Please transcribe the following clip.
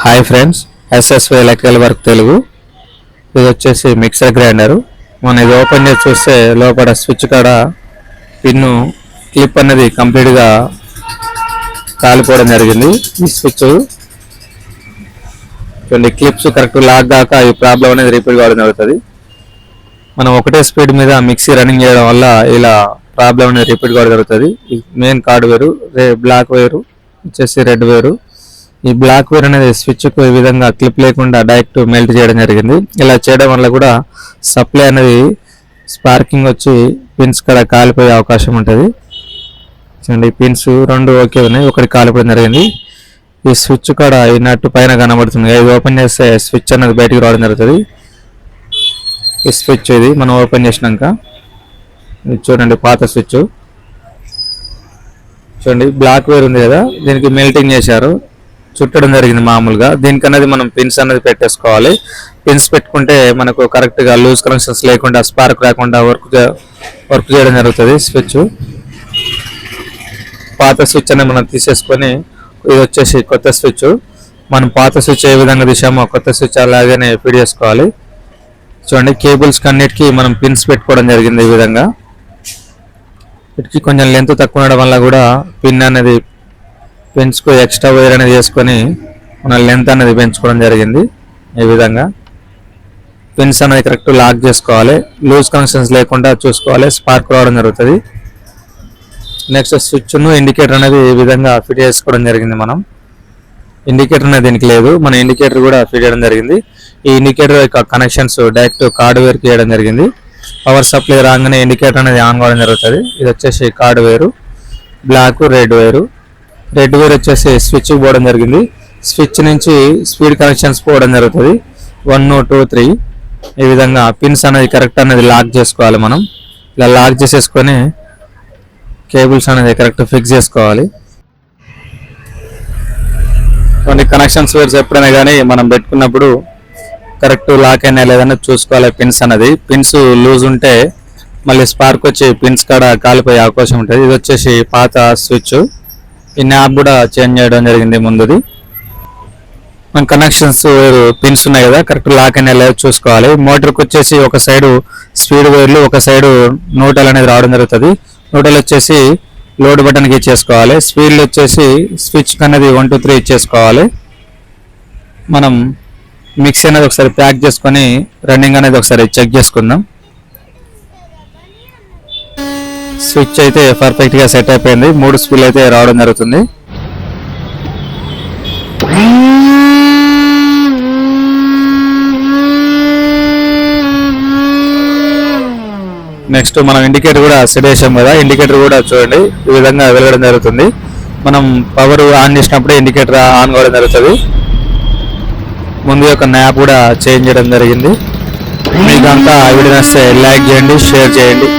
Hi friends, SSV electrical work Telugu. ఇది వచ్చేసి mixer grinder. మనం ఇది ఓపెన్ చేసి చూస్తే లోపల స్విచ్ కాడ పిన్ను క్లిప్ అనేది కంప్లీట్గా కాలిపోవడం జరిగింది. ఈ స్విచ్ కొన్ని క్లిప్స్ కరెక్ట్ లాక్ దాకా ఈ ప్రాబ్లం అనేది రిపేర్ కావడం జరుగుతుంది. మనం ఒకటే స్పీడ్ మీద మిక్సీ రన్నింగ్ చేయడం వల్ల ఇలా ప్రాబ్లం అనేది రిపీట్ కావడం జరుగుతుంది. మెయిన్ కార్డ్ వేరు, బ్లాక్ వేరు వచ్చేసి రెడ్ వేరు. ఈ బ్లాక్ వేర్ అనేది స్విచ్ కు ఈ విధంగా క్లిప్ లేకుండా డైరెక్ట్ మెల్ట్ చేయడం జరిగింది. ఇలా చేయడం వల్ల కూడా సప్లై అనేది స్పార్కింగ్ వచ్చి పిన్స్ కూడా కాలిపోయే అవకాశం ఉంటుంది. చూడండి, పిన్స్ రెండు ఓకే ఉన్నాయి, ఒకటి కాలిపోవడం జరిగింది. ఈ స్విచ్ కూడా ఈ నట్టు పైన కనబడుతుంది. ఇది ఓపెన్ చేస్తే స్విచ్ అనేది బయటికి రావడం జరుగుతుంది. ఈ స్విచ్ ఇది మనం ఓపెన్ చేసినాక చూడండి, పాత స్విచ్ చూడండి, బ్లాక్ వేర్ ఉంది కదా, దీనికి మెల్టింగ్ చేశారు, చుట్టడం జరిగింది. మామూలుగా దీనికనేది మనం పిన్స్ అనేది పెట్టేసుకోవాలి. పిన్స్ పెట్టుకుంటే మనకు కరెక్ట్గా లూజ్ కనెక్షన్స్ లేకుండా స్పార్క్ రాకుండా వర్క్ చేయడం జరుగుతుంది. స్విచ్ పాత స్విచ్ అనేది మనం తీసేసుకొని ఇది వచ్చేసి కొత్త స్విచ్. మనం పాత స్విచ్ ఏ విధంగా తీసామో కొత్త స్విచ్ అలాగనే ఫిట్ చేసుకోవాలి. చూడండి, కేబుల్స్ అన్నిటికీ మనం పిన్స్ పెట్టుకోవడం జరిగింది. ఈ విధంగా వీటికి కొంచెం లెంత్ తక్కువ ఉండడం వల్ల కూడా పిన్ అనేది పెంచుకు ఎక్స్ట్రా వైర్ అనేది చేసుకొని మన లెంత్ అనేది పెంచుకోవడం జరిగింది. ఈ విధంగా పిన్స్ అనేది కరెక్ట్ లాక్ చేసుకోవాలి, లూజ్ కనెక్షన్స్ లేకుండా చూసుకోవాలి, స్పార్క్ రావడం జరుగుతుంది. నెక్స్ట్ స్విచ్ను ఇండికేటర్ అనేది ఈ విధంగా ఫిట్ చేసుకోవడం జరిగింది. మనం ఇండికేటర్ అనేది దీనికి లేదు, మన ఇండికేటర్ కూడా ఫిట్ చేయడం జరిగింది. ఈ ఇండికేటర్ యొక్క కనెక్షన్స్ డైరెక్ట్ కార్డ్ వేర్కి చేయడం జరిగింది. పవర్ సప్లై రాగానే ఇండికేటర్ అనేది ఆన్ కావడం జరుగుతుంది. ఇది వచ్చేసి కార్డ్ వేరు, బ్లాక్ రెడ్ వేరు. రెడ్ వేర్ వచ్చేసి స్విచ్ పోవడం జరిగింది. స్విచ్ నుంచి స్పీడ్ కనెక్షన్స్ పోవడం జరుగుతుంది. 1, 2, 3 ఈ విధంగా పిన్స్ అనేది కరెక్ట్ అనేది లాక్ చేసుకోవాలి. మనం ఇలా లాక్ చేసేసుకొని కేబుల్స్ అనేది కరెక్ట్ ఫిక్స్ చేసుకోవాలి. కొన్ని కనెక్షన్స్ వేర్స్ ఎప్పుడైనా కానీ మనం పెట్టుకున్నప్పుడు కరెక్ట్ లాక్ అయినా లేదని చూసుకోవాలి. పిన్స్ అనేది పిన్స్ లూజ్ ఉంటే మళ్ళీ స్పార్క్ వచ్చి పిన్స్ కాడ కాలిపోయే అవకాశం ఉంటుంది. ఇది వచ్చేసి పాత స్విచ్. ఈ నాబ్ కూడా చేంజ్ చేయడం జరిగింది ముందుది. మన కనెక్షన్స్ పిన్స్ ఉన్నాయి కదా, కరెక్ట్ లాక్ అయినా లేదు చూసుకోవాలి. మోటార్కి వచ్చేసి ఒక సైడు స్పీడ్ వైర్లు, ఒక సైడు న్యూట్రల్ అనేది రావడం జరుగుతుంది. న్యూట్రల్ వచ్చేసి లోడ్ బటన్కి ఇచ్చేసుకోవాలి. స్పీడ్లు వచ్చేసి స్విచ్ అనేది 1, 2, 3 ఇచ్చేసుకోవాలి. మనం మిక్సీ అనేది ఒకసారి ప్యాక్ చేసుకొని రన్నింగ్ అనేది ఒకసారి చెక్ చేసుకుందాం. స్విచ్ అయితే పర్ఫెక్ట్ గా సెట్ అయిపోయింది. 3 స్పీడ్లు అయితే రావడం జరుగుతుంది. నెక్స్ట్ మనం ఇండికేటర్ కూడా సెట్ చేసాం కదా, ఇండికేటర్ కూడా చూడండి ఈ విధంగా వెలగడం జరుగుతుంది. మనం పవర్ ఆన్ చేసినప్పుడే ఇండికేటర్ ఆన్ కావడం జరుగుతుంది. ముందు యొక్క నాబ్ కూడా చేంజ్ చేయడం జరిగింది. మీకు అంతా వీడియో నచ్చితే లైక్ చేయండి, షేర్ చేయండి.